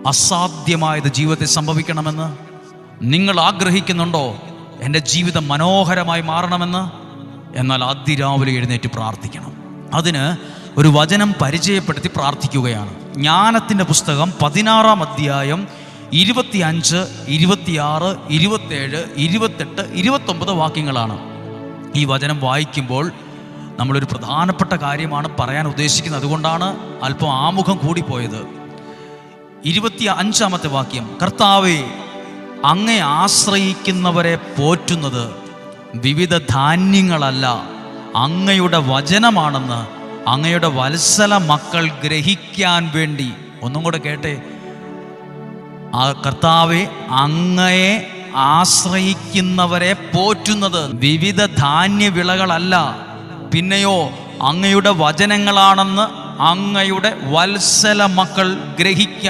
അസാധ്യമായത് ജീവിതത്തിൽ സംഭവിക്കണമെന്ന് നിങ്ങൾ ആഗ്രഹിക്കുന്നുണ്ടോ? എൻ്റെ ജീവിതം മനോഹരമായി മാറണമെന്ന്? എന്നാൽ അതിരാവിലെ എഴുന്നേറ്റ് പ്രാർത്ഥിക്കണം. അതിന് ഒരു വചനം പരിചയപ്പെടുത്തി പ്രാർത്ഥിക്കുകയാണ്. ജ്ഞാനത്തിൻ്റെ പുസ്തകം 16-ാം അധ്യായം 25, 26, 27, 28, 29 വാക്യങ്ങളാണ്. ഈ വചനം വായിക്കുമ്പോൾ നമ്മളൊരു പ്രധാനപ്പെട്ട കാര്യമാണ് പറയാൻ ഉദ്ദേശിക്കുന്നത്. അതുകൊണ്ടാണ് അല്പം ആമുഖം കൂടിപ്പോയത്. 25-ാമത്തെ വാക്യം: കർത്താവേ, അങ്ങേ ആശ്രയിക്കുന്നവരെ പോറ്റുന്നത് വിവിധ ധാന്യങ്ങളല്ല, അങ്ങയുടെ വചനമാണെന്ന് അങ്ങയുടെ വത്സല മക്കൾ ഗ്രഹിക്കാൻ വേണ്ടി. ഒന്നും കൂടെ കേട്ടെ. ആ കർത്താവെ, അങ്ങയെ ആശ്രയിക്കുന്നവരെ പോറ്റുന്നത് വിവിധ ധാന്യവിളകളല്ല, പിന്നെയോ അങ്ങയുടെ വചനങ്ങളാണെന്ന് അങ്ങയുടെ വത്സല മക്കൾ ഗ്രഹിക്കാൻ